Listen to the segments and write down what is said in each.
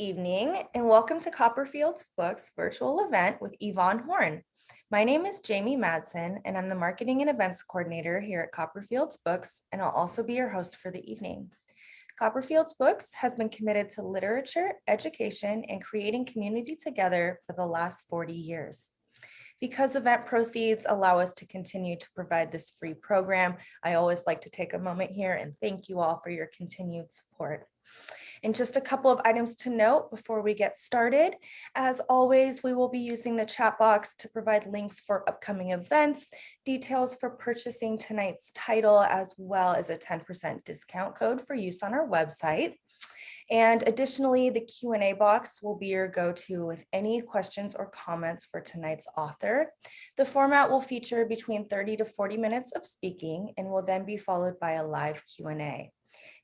evening, and welcome to Copperfields Books virtual event with Yvonne Horn. My name is Jamie Madsen, and I'm the Marketing and Events Coordinator here at Copperfields Books, and I'll also be your host for the evening. Copperfields Books has been committed to literature, education, and creating community together for the last 40 years. Because event proceeds allow us to continue to provide this free program, I always like to take a moment here and thank you all for your continued support. And just a couple of items to note before we get started. As always, we will be using the chat box to provide links for upcoming events, details for purchasing tonight's title, as well as a 10% discount code for use on our website. And additionally, the Q&A box will be your go-to with any questions or comments for tonight's author. The format will feature between 30 to 40 minutes of speaking and will then be followed by a live Q&A.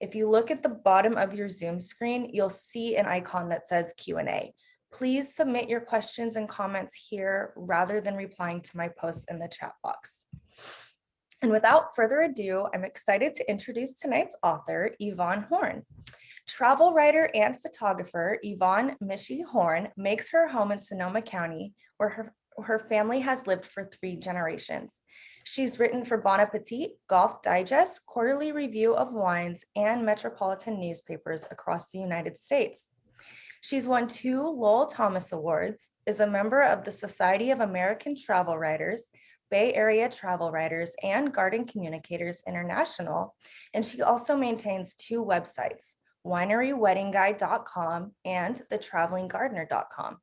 If you look at the bottom of your Zoom screen, you'll see an icon that says Q&A. Please submit your questions and comments here rather than replying to my posts in the chat box. And without further ado, I'm excited to introduce tonight's author, Yvonne Horn. Travel writer and photographer Yvonne "Michie" Horn makes her home in Sonoma County, where her family has lived for 3 generations. She's written for Bon Appetit, Golf Digest, Quarterly Review of Wines, and metropolitan newspapers across the United States. She's won 2 Lowell Thomas Awards, is a member of the Society of American Travel Writers, Bay Area Travel Writers, and Garden Communicators International, and she also maintains 2 websites, wineryweddingguide.com and thetravelinggardener.com.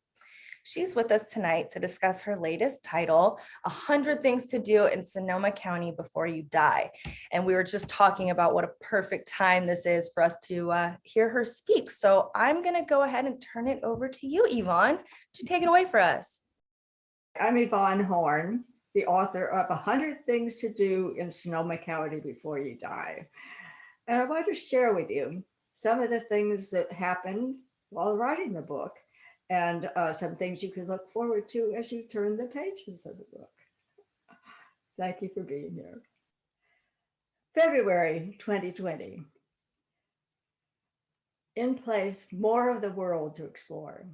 She's with us tonight to discuss her latest title, 100 Things to Do in Sonoma County Before You Die. And we were just talking about what a perfect time this is for us to hear her speak. So I'm going to go ahead and turn it over to you, Yvonne. Would you take it away for us? I'm Yvonne Horn, the author of 100 Things to Do in Sonoma County Before You Die. And I want to share with you some of the things that happened while writing the book and some things you can look forward to as you turn the pages of the book. Thank you for being here. February 2020. In place, more of the world to explore.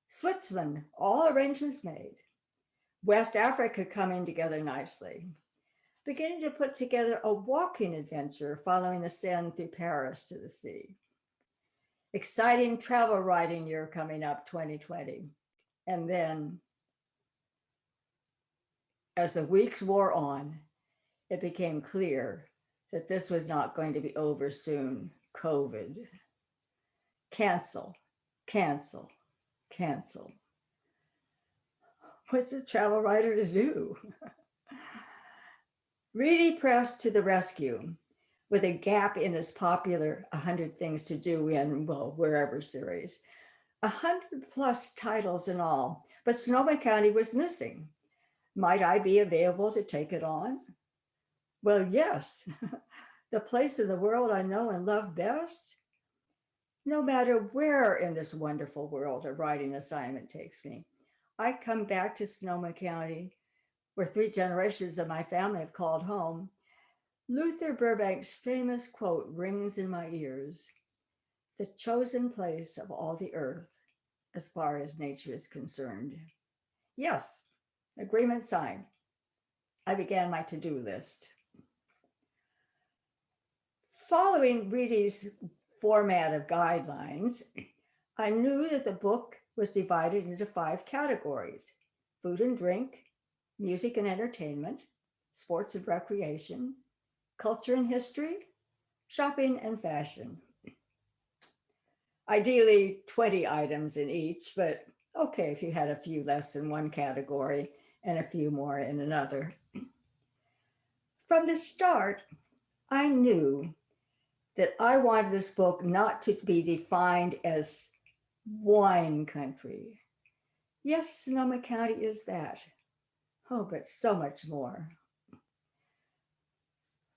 Switzerland, all arrangements made. West Africa coming together nicely. Beginning to put together a walking adventure following the Seine through Paris to the sea. Exciting travel writing year coming up, 2020. And then, as the weeks wore on, it became clear that this was not going to be over soon. COVID. Cancel, cancel, cancel. What's a travel writer to do? Reedy Press to the rescue, with a gap in his popular 100 Things to Do in, well, wherever series. 100 plus titles in all, but Sonoma County was missing. Might I be available to take it on? Well, yes, the place in the world I know and love best. No matter where in this wonderful world a writing assignment takes me, I come back to Sonoma County, where 3 generations of my family have called home. Luther Burbank's famous quote rings in my ears: the chosen place of all the earth, as far as nature is concerned. Yes, agreement signed. I began my to-do list. Following Reedy's format of guidelines, I knew that the book was divided into 5 categories: food and drink, music and entertainment, sports and recreation, culture and history, shopping and fashion. Ideally 20 items in each, but okay if you had a few less in one category and a few more in another. From the start, I knew that I wanted this book not to be defined as wine country. Yes, Sonoma County is that. Oh, but so much more.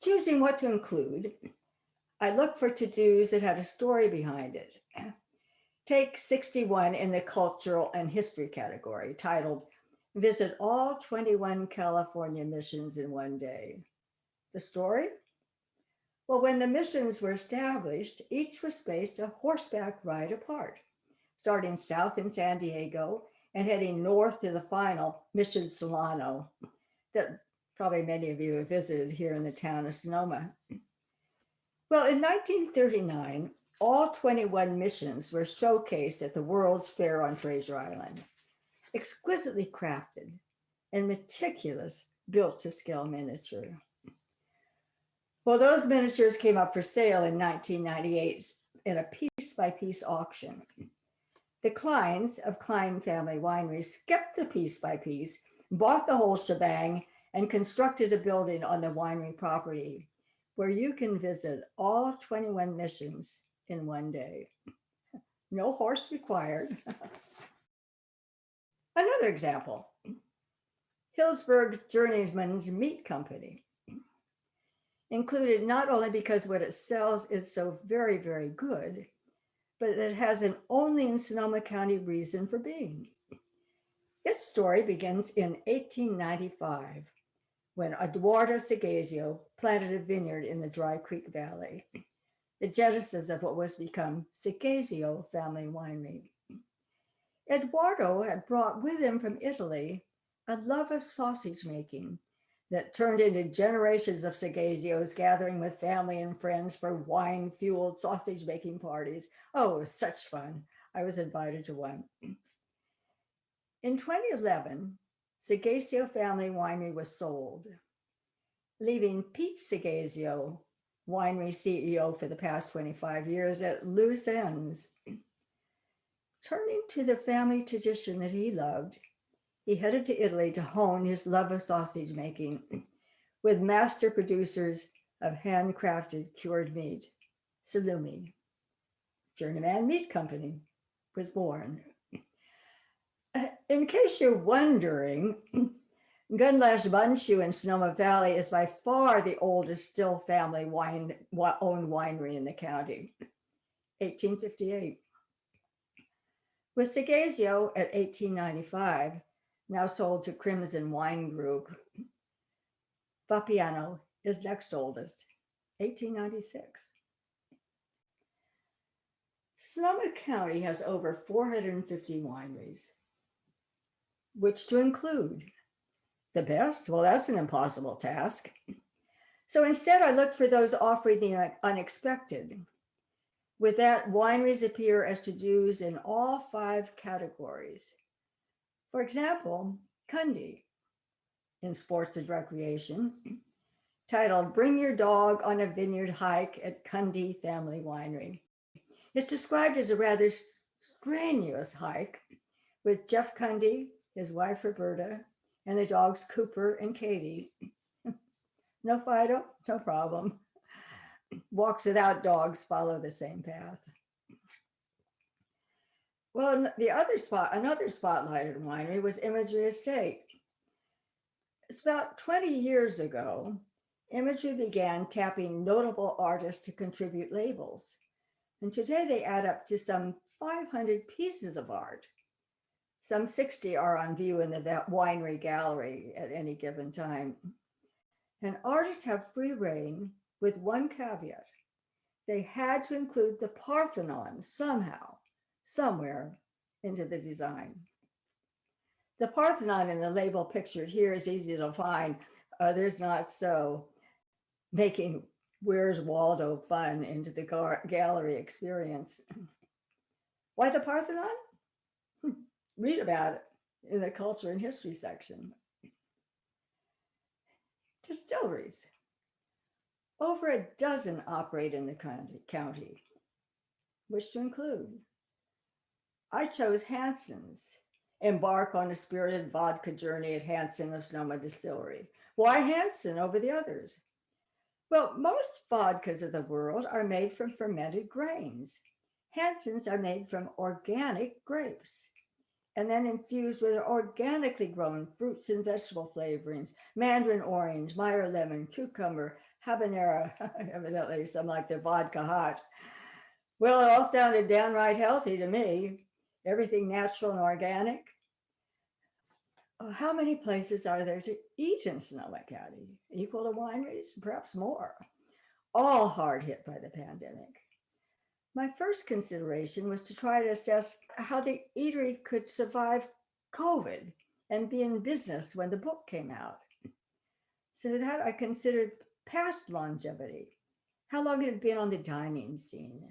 Choosing what to include, I looked for to-dos that had a story behind it. Take 61 in the cultural and history category, titled Visit All 21 California Missions in One Day. The story? Well, when the missions were established, each was spaced a horseback ride apart. starting south in San Diego and heading north to the final Mission Solano that probably many of you have visited here in the town of Sonoma. Well, in 1939, all 21 missions were showcased at the World's Fair on Treasure Island, exquisitely crafted and meticulous, built to scale miniature. Well, those miniatures came up for sale in 1998 in a piece-by-piece auction. The Kleins of Klein Family Winery skipped the piece-by-piece, bought the whole shebang, and constructed a building on the winery property where you can visit all 21 missions in one day. No horse required. Another example, Hillsburg Journeyman's Meat Company, included not only because what it sells is so very, very good, but it has an only in Sonoma County reason for being. Its story begins in 1895, when Eduardo Segasio planted a vineyard in the Dry Creek Valley, the genesis of what was become Segasio Family Winery. Eduardo had brought with him from Italy a love of sausage making that turned into generations of Segasios gathering with family and friends for wine-fueled sausage making parties. Oh, it was such fun. I was invited to one. In 2011, Segasio Family Winery was sold, leaving Pete Segasio, winery CEO for the past 25 years, at loose ends. Turning to the family tradition that he loved, he headed to Italy to hone his love of sausage making with master producers of handcrafted cured meat. Salumi, Journeyman Meat Company, was born. In case you're wondering, Gunlash Banshu in Sonoma Valley is by far the oldest still family owned winery in the county, 1858. With Segasio at 1895, now sold to Crimson Wine Group, Vapiano is next oldest, 1896. Sonoma County has over 450 wineries, which to include the best? Well, that's an impossible task. So instead, I looked for those offering the unexpected. With that, wineries appear as to-dos in all 5 categories. For example, Cundy in sports and recreation, titled Bring Your Dog on a Vineyard Hike at Cundy Family Winery. It's described as a rather strenuous hike with Jeff Cundy, his wife Roberta, and the dogs Cooper and Katie. No Fido, no problem. Walks without dogs follow the same path. Well, another spotlighted winery was Imagery Estate. It's about 20 years ago, Imagery began tapping notable artists to contribute labels. And today they add up to some 500 pieces of art. Some 60 are on view in the winery gallery at any given time. And artists have free reign with one caveat. They had to include the Parthenon somehow, somewhere into the design. The Parthenon in the label pictured here is easy to find. Others not so, making Where's Waldo fun into the gallery experience. Why the Parthenon? Read about it in the culture and history section. Distilleries. Over a dozen operate in the county, which to include. I chose Hanson's. Embark on a spirited vodka journey at Hanson of Sonoma Distillery. Why Hanson over the others? Well, most vodkas of the world are made from fermented grains. Hanson's are made from organic grapes and then infused with organically grown fruits and vegetable flavorings, mandarin orange, Meyer lemon, cucumber, habanero, evidently some like the vodka hot. Well, it all sounded downright healthy to me. Everything natural and organic. How many places are there to eat in Sonoma County? Equal to wineries, perhaps more. All hard hit by the pandemic. My first consideration was to try to assess how the eatery could survive COVID and be in business when the book came out. So that I considered past longevity. How long had it been on the dining scene?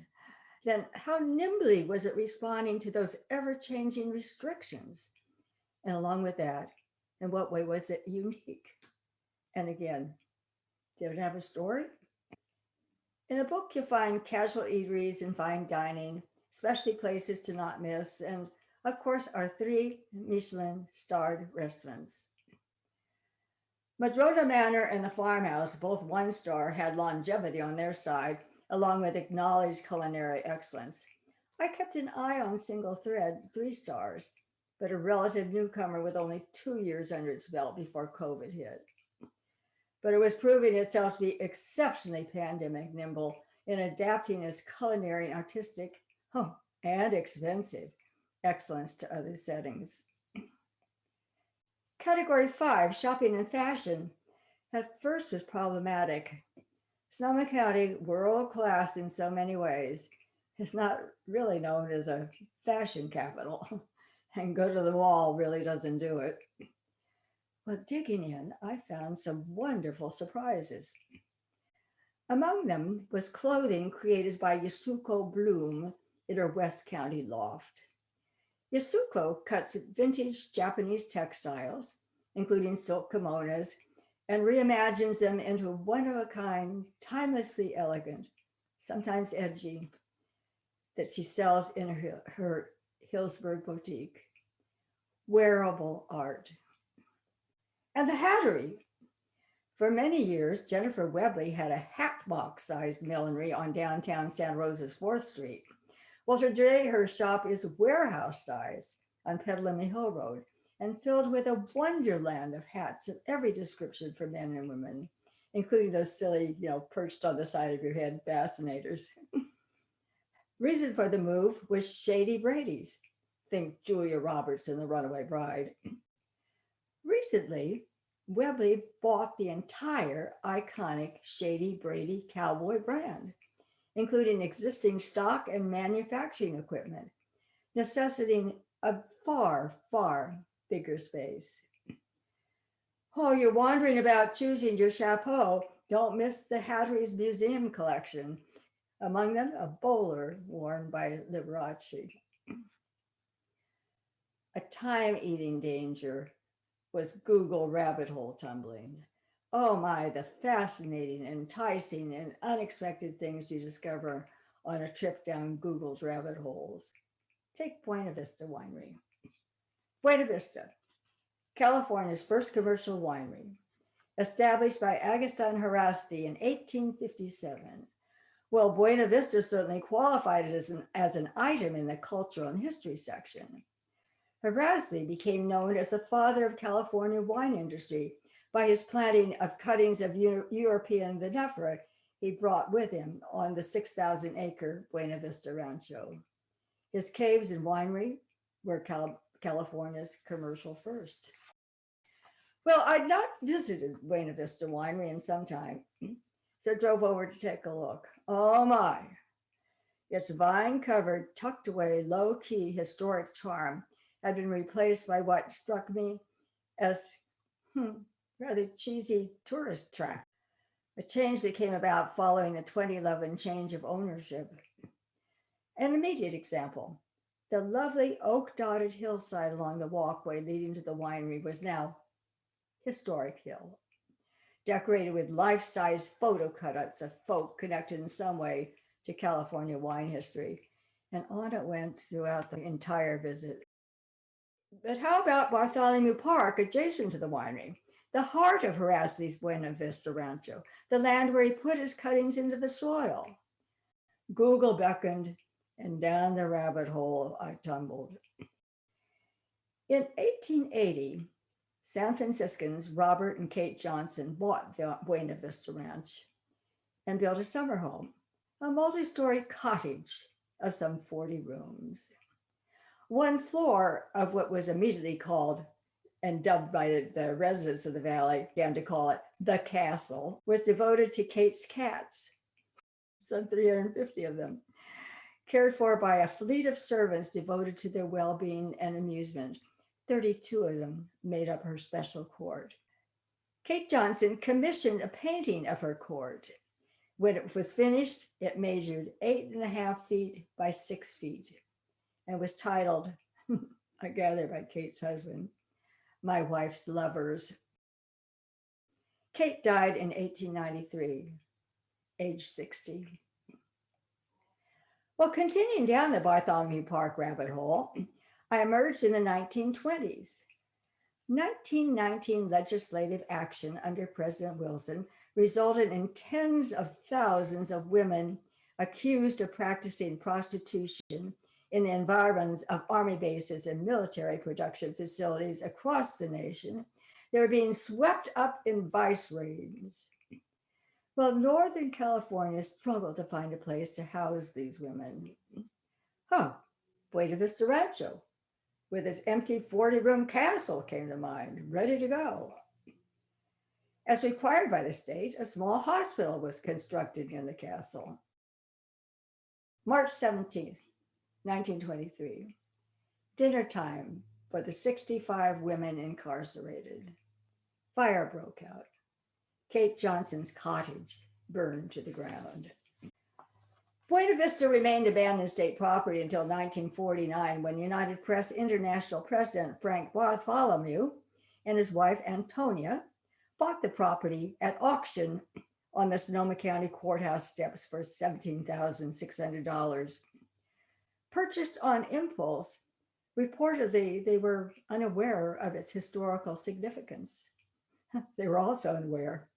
Then how nimbly was it responding to those ever-changing restrictions? And along with that, in what way was it unique? And again, did it have a story? In the book, you'll find casual eateries and fine dining, especially places to not miss, and of course, our 3 Michelin-starred restaurants. Madrona Manor and the Farmhouse, both 1-star, had longevity on their side, along with acknowledged culinary excellence. I kept an eye on Single Thread, 3 stars, but a relative newcomer with only 2 years under its belt before COVID hit. But it was proving itself to be exceptionally pandemic nimble in adapting its culinary and artistic, and expensive excellence to other settings. Category 5, shopping and fashion, at first was problematic. Sonoma County, world class in so many ways, is not really known as a fashion capital, and go to the mall really doesn't do it. Well, digging in, I found some wonderful surprises. Among them was clothing created by Yasuko Bloom in her West County loft. Yasuko cuts vintage Japanese textiles, including silk kimonos, and reimagines them into one-of-a-kind, timelessly elegant, sometimes edgy, that she sells in her Hillsburg boutique. Wearable art. And the hattery. For many years, Jennifer Webley had a hatbox-sized millinery on downtown Santa Rosa's 4th Street. Well, today her shop is warehouse size on Petaluma Hill Road and filled with a wonderland of hats of every description for men and women, including those silly, perched on the side of your head fascinators. Reason for the move was Shady Brady's. Think Julia Roberts in The Runaway Bride. Recently, Webley bought the entire iconic Shady Brady cowboy brand, including existing stock and manufacturing equipment, necessitating a far, far bigger space. Oh, you're wondering about choosing your chapeau. Don't miss the Hattery's Museum collection. Among them, a bowler worn by Liberace. A time-eating danger was Google rabbit hole tumbling. Oh my, the fascinating, enticing, and unexpected things you discover on a trip down Google's rabbit holes. Take Buena Vista Winery. Buena Vista, California's first commercial winery, established by Agustin Harasti in 1857. Well, Buena Vista certainly qualified as an item in the cultural and history section. Harasti became known as the father of California wine industry by his planting of cuttings of European vinifera he brought with him on the 6,000-acre Buena Vista Rancho. His caves and winery were California's commercial first. Well, I'd not visited Buena Vista Winery in some time, so drove over to take a look. Oh my! Its vine-covered, tucked away, low-key historic charm had been replaced by what struck me as rather cheesy tourist trap, a change that came about following the 2011 change of ownership. An immediate example, the lovely oak-dotted hillside along the walkway leading to the winery was now historic hill, decorated with life-size photo cutouts of folk connected in some way to California wine history, and on it went throughout the entire visit. But how about Bartholomew Park adjacent to the winery, the heart of Harasti's Buena Vista Rancho, the land where he put his cuttings into the soil? Google beckoned, and down the rabbit hole I tumbled. In 1880, San Franciscans Robert and Kate Johnson bought the Buena Vista Ranch and built a summer home, a multi-story cottage of some 40 rooms. One floor of what was immediately called and dubbed by the residents of the valley, began to call it the castle, was devoted to Kate's cats, some 350 of them. cared for by a fleet of servants devoted to their well-being and amusement. 32 of them made up her special court. Kate Johnson commissioned a painting of her court. When it was finished, it measured 8.5 feet by 6 feet and was titled, I gather by Kate's husband, My Wife's Lovers. Kate died in 1893, age 60. Well, continuing down the Bartholomew Park rabbit hole, I emerged in the 1920s. 1919 legislative action under President Wilson resulted in tens of thousands of women accused of practicing prostitution in the environs of army bases and military production facilities across the nation. They were being swept up in vice raids. Well, Northern California struggled to find a place to house these women. Buena Vista Rancho, with its empty 40-room castle, came to mind, ready to go. As required by the state, a small hospital was constructed near the castle. March 17th, 1923, dinner time for the 65 women incarcerated. Fire broke out. Kate Johnson's cottage burned to the ground. Buena Vista remained abandoned state property until 1949, when United Press International President Frank Bartholomew and his wife Antonia bought the property at auction on the Sonoma County Courthouse steps for $17,600. Purchased on impulse, reportedly they were unaware of its historical significance. They were also unaware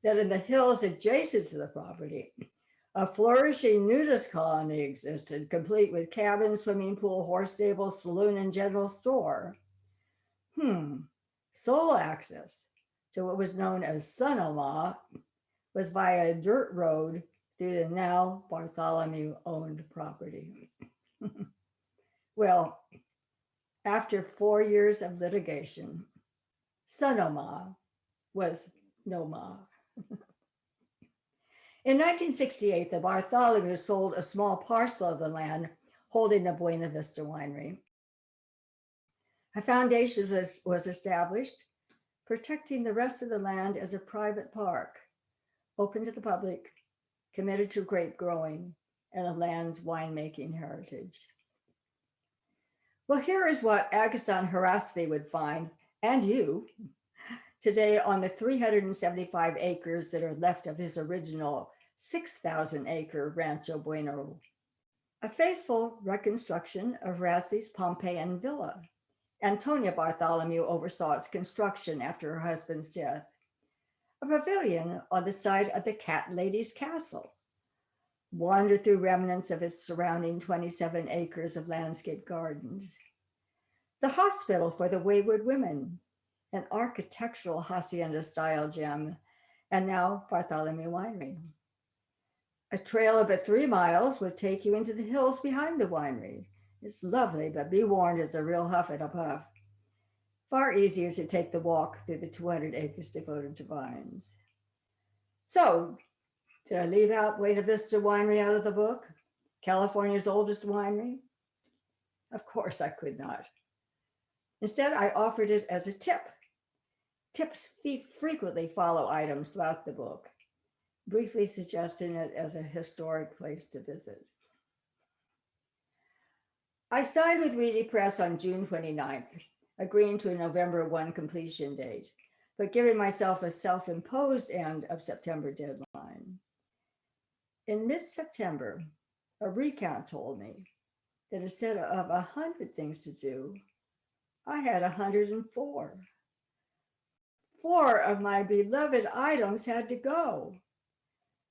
that in the hills adjacent to the property, a flourishing nudist colony existed, complete with cabin, swimming pool, horse stable, saloon, and general store. Sole access to what was known as Sonoma was via a dirt road through the now Bartholomew-owned property. Well, after 4 years of litigation, Sonoma was no ma. In 1968, the Bartholomew sold a small parcel of the land holding the Buena Vista Winery. A foundation was established, protecting the rest of the land as a private park, open to the public, committed to grape growing and the land's winemaking heritage. Well, here is what Agassiz Harasthi would find, and you, today on the 375 acres that are left of his original 6,000-acre Rancho Bueno, a faithful reconstruction of Harasthi's Pompeian villa. Antonia Bartholomew oversaw its construction after her husband's death. A pavilion on the site of the Cat Lady's Castle. Wandered through remnants of its surrounding 27 acres of landscape gardens. The hospital for the wayward women, an architectural hacienda-style gem, and now Bartholomew Winery. A trail of about 3 miles would take you into the hills behind the winery. It's lovely, but be warned, it's a real huff and a puff. Far easier to take the walk through the 200 acres devoted to vines. So, did I leave out Buena Vista Winery out of the book? California's oldest winery? Of course I could not. Instead, I offered it as a tip. Tips frequently follow items throughout the book, briefly suggesting it as a historic place to visit. I signed with Reedy Press on June 29th, agreeing to a November 1 completion date, but giving myself a self-imposed end of September deadline. In mid-September, a recount told me that instead of 100 things to do, I had 104. 4 of my beloved items had to go.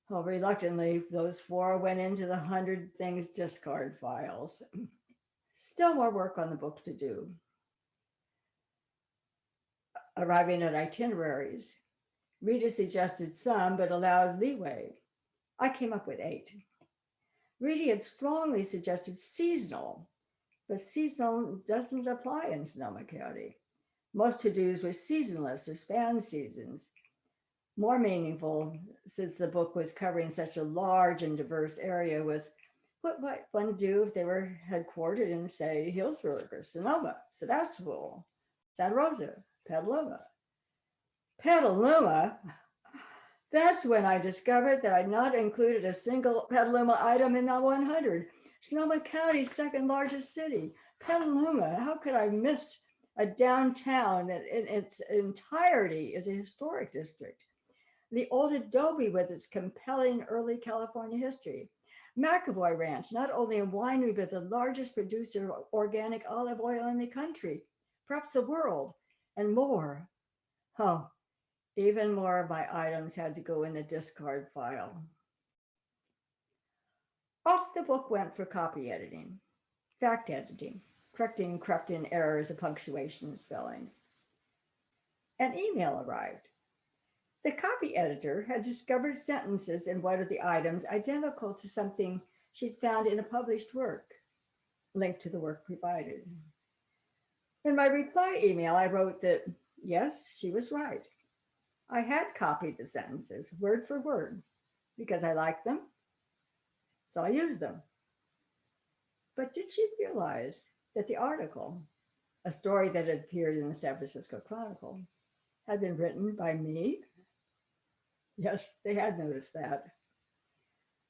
Well, reluctantly, those 4 went into the 100 things discard files. Still more work on the book to do. Arriving at itineraries, Rita suggested some, but allowed leeway. I came up with 8. Rita had strongly suggested seasonal, but seasonal doesn't apply in Sonoma County. Most to-dos were seasonless or span seasons. More meaningful, since the book was covering such a large and diverse area, was What might one do if they were headquartered in, say, Hillsburg or Sonoma, Sebastopol, Santa Rosa, Petaluma? Petaluma? That's when I discovered that I'd not included a single Petaluma item in the 100. Sonoma County's second largest city. Petaluma, how could I miss a downtown that in its entirety is a historic district? The old adobe with its compelling early California history. McAvoy Ranch, not only a winery, but the largest producer of organic olive oil in the country, perhaps the world, and more. Oh, even more of my items had to go in the discard file. Off the book went for copy editing, fact editing, correcting errors of punctuation and spelling. An email arrived. The copy editor had discovered sentences in one of the items identical to something she'd found in a published work, linked to the work provided. In my reply email, I wrote that, yes, she was right. I had copied the sentences word for word because I liked them, so I used them. But did she realize that the article, a story that had appeared in the San Francisco Chronicle, had been written by me? Yes, they had noticed that.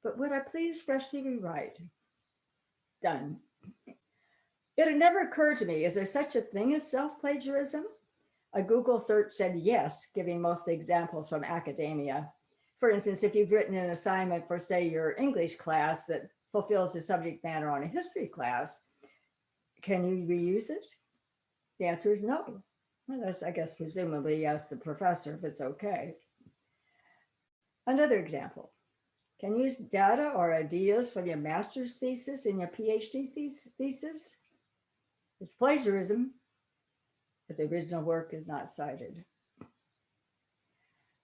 But would I please freshly rewrite? Done. It had never occurred to me, is there such a thing as self-plagiarism? A Google search said yes, giving most examples from academia. For instance, if you've written an assignment for, say, your English class that fulfills the subject matter on a history class, can you reuse it? The answer is no. Unless, I guess, presumably, yes, the professor, if it's okay. Another example, can you use data or ideas from your master's thesis in your PhD thesis? It's plagiarism, but the original work is not cited.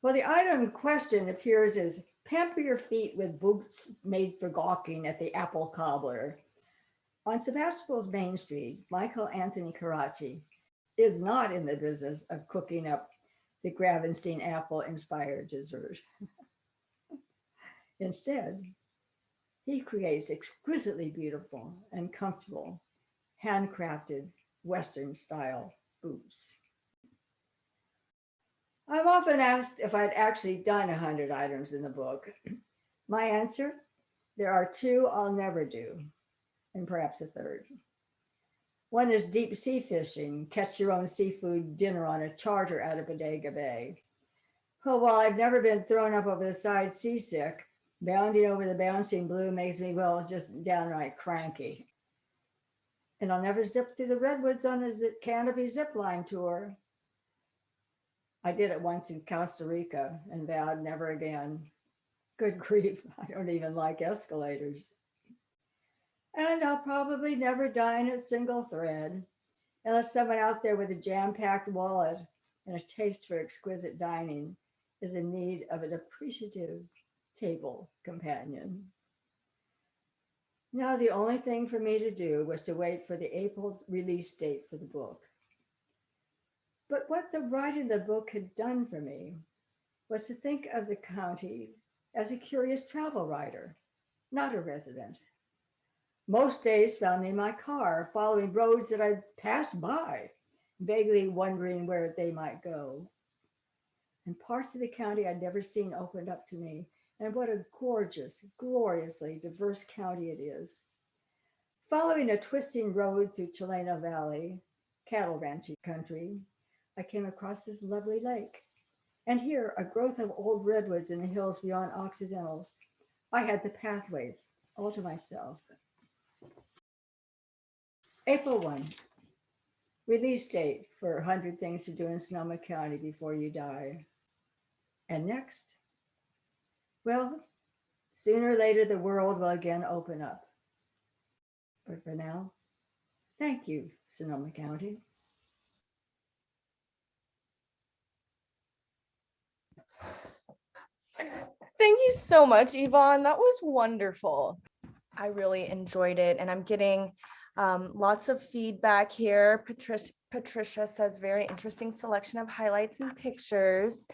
Well, the item in question appears as pamper your feet with boots made for gawking at the apple cobbler. On Sebastopol's Main Street, Michael Anthony Caracci is not in the business of cooking up the Gravenstein apple-inspired dessert. Instead, he creates exquisitely beautiful and comfortable, handcrafted Western-style boots. I'm often asked if I'd actually done 100 items in the book. My answer, there are 2 I'll never do, and perhaps a third. One is deep sea fishing, catch your own seafood dinner on a charter out of Bodega Bay. Oh, while I've never been thrown up over the side seasick, bounding over the bouncing blue makes me, well, just downright cranky. And I'll never zip through the redwoods on a canopy zipline tour. I did it once in Costa Rica and vowed never again. Good grief, I don't even like escalators. And I'll probably never dine at Single Thread, unless someone out there with a jam-packed wallet and a taste for exquisite dining is in need of an appreciative table companion. Now, the only thing for me to do was to wait for the April release date for the book. But what the writing of the book had done for me was to think of the county as a curious travel writer, not a resident. Most days found me in my car, following roads that I'd passed by, vaguely wondering where they might go. And parts of the county I'd never seen opened up to me. And what a gorgeous, gloriously diverse county it is. Following a twisting road through Chileno Valley, cattle ranching country, I came across this lovely lake. And here, a growth of old redwoods in the hills beyond Occidentals. I had the pathways all to myself. April 1, release date for 100 Things to Do in Sonoma County Before You Die. And next, well, sooner or later, the world will again open up. But for now, thank you, Sonoma County. Thank you so much, Yvonne. That was wonderful. I really enjoyed it, and I'm getting lots of feedback here. Patricia says very interesting selection of highlights and pictures.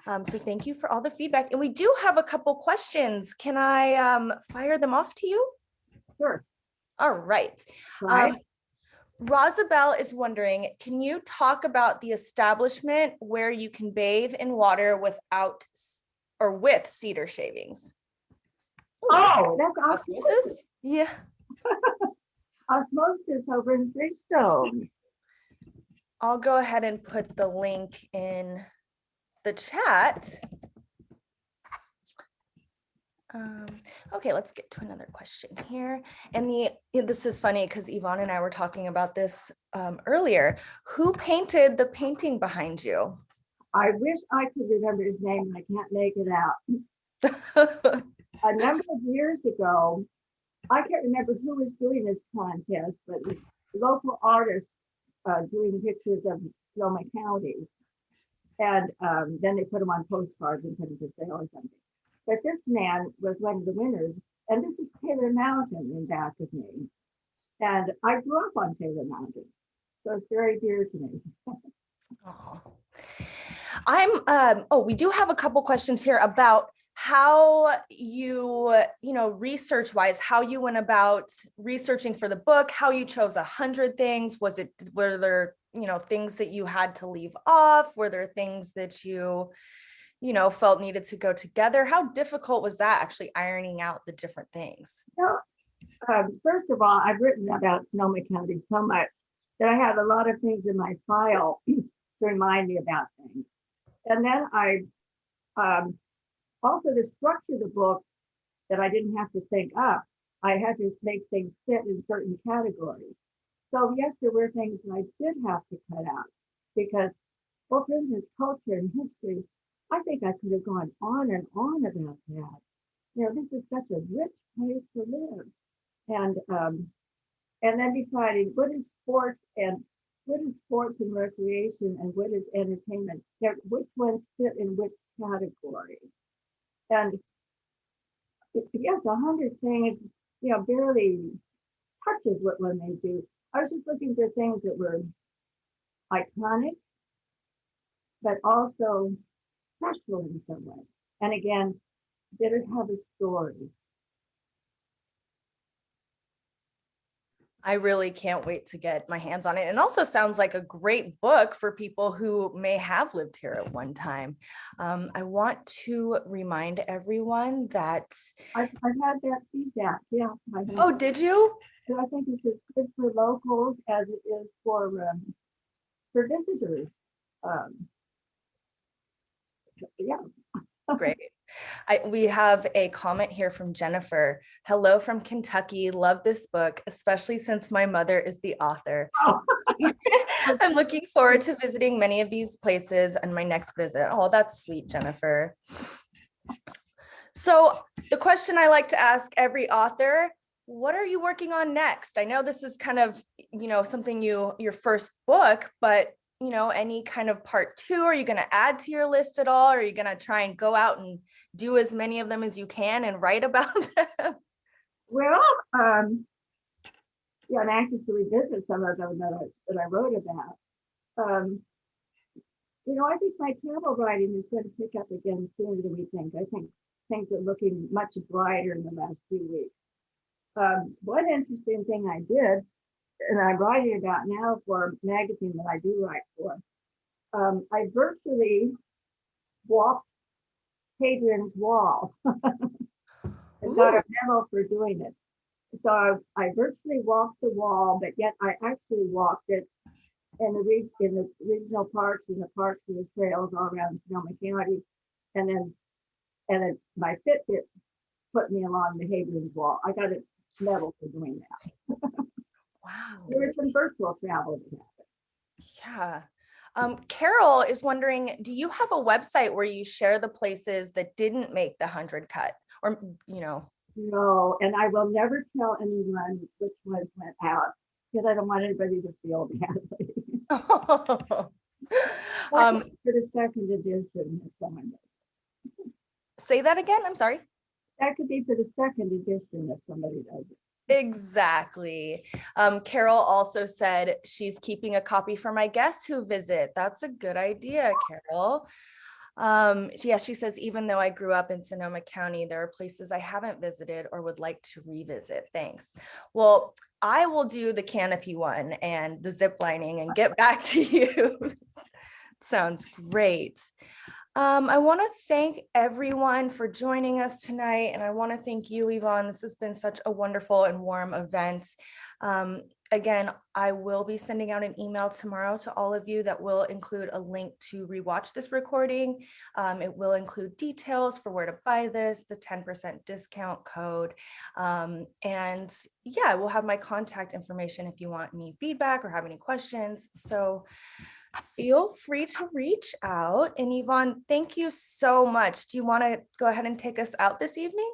So thank you for all the feedback. And we do have a couple questions. Can I fire them off to you? Sure. All right. Right. Rosabelle is wondering, can you talk about the establishment where you can bathe in water without or with cedar shavings? Oh, that's Osmosis? Yeah. osmosis over in Freestone. I'll go ahead and put the link in the chat. Okay, let's get to another question here. And this is funny because Yvonne and I were talking about this earlier. Who painted the painting behind you? I wish I could remember his name, and I can't make it out. A number of years ago, I can't remember who was doing this contest, but local artists doing pictures of Sonoma County. And then they put them on postcards and put them for sale or something. But this man was one of the winners. And this is Taylor Mountain in back of me. And I grew up on Taylor Mountain. So it's very dear to me. We do have a couple questions here about how you research wise, how you went about researching for the book, how you chose 100 things. Were there, things that you had to leave off? Were there things that you felt needed to go together? How difficult was that actually ironing out the different things? Well, first of all, I've written about Sonoma County so much that I have a lot of things in my file to remind me about things. And then I also, to structure the book that I didn't have to think up, I had to make things fit in certain categories. So yes, there were things that I did have to cut out because, well, for instance, culture and history, I think I could have gone on and on about that. This is such a rich place to live. And then deciding what is sports and recreation and what is entertainment, which ones fit in which category. And yes, 100 things, barely touches what one may do. I was just looking for things that were iconic, but also special in some way. And again, did it have a story? I really can't wait to get my hands on it. And also sounds like a great book for people who may have lived here at one time. I want to remind everyone that I've had that feedback. Yeah. Oh, did you? I think it's as good for locals as it is for visitors. Yeah. Great. We have a comment here from Jennifer. Hello from Kentucky. Love this book, especially since my mother is the author. Oh. I'm looking forward to visiting many of these places on my next visit. Oh, that's sweet, Jennifer. So the question I like to ask every author, what are you working on next? I know this is kind of, something your first book, but any kind of part 2, are you going to add to your list at all? Or are you going to try and go out and do as many of them as you can and write about them? Well, I'm anxious to revisit some of them that I wrote about. I think my travel writing is going to pick up again sooner than we think. I think things are looking much brighter in the last few weeks. One interesting thing I did, and I'm writing about now for a magazine that I do write for, I virtually walked Hadrian's Wall. I got a medal for doing it. So I virtually walked the wall, but yet I actually walked it in the regional parks and the parks and the trails all around Sonoma County. And then my Fitbit put me along the Hadrian's Wall. I got a medal for doing that. Wow. There was some virtual travel that happened. Yeah. Carol is wondering, do you have a website where you share the places that didn't make the 100 cut? Or, No, and I will never tell anyone which ones went out because I don't want anybody to feel badly. For the second edition, if someone does. Say that again. I'm sorry. That could be for the second edition if somebody does it. Exactly. Carol also said she's keeping a copy for my guests who visit. That's a good idea, Carol. Yeah, she says, even though I grew up in Sonoma County, there are places I haven't visited or would like to revisit. Thanks. Well, I will do the canopy one and the zip lining and get back to you. Sounds great. I want to thank everyone for joining us tonight. And I want to thank you, Yvonne. This has been such a wonderful and warm event. Again, I will be sending out an email tomorrow to all of you that will include a link to rewatch this recording. It will include details for where to buy this, the 10% discount code. And yeah, we'll have my contact information if you want any feedback or have any questions. So feel free to reach out. And Yvonne, thank you so much. Do you want to go ahead and take us out this evening?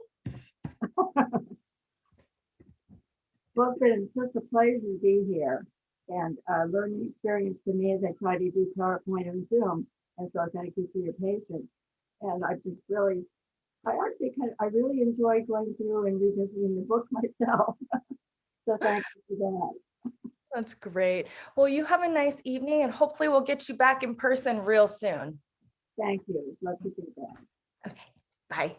Well, it's been such a pleasure to be here and learning experience for me as I try to do PowerPoint and Zoom. And so thank you for your patience. And I just really, I really enjoy going through and revisiting the book myself. So thank you for that. That's great. Well, you have a nice evening and hopefully we'll get you back in person real soon. Thank you. Love to do that. Okay, bye.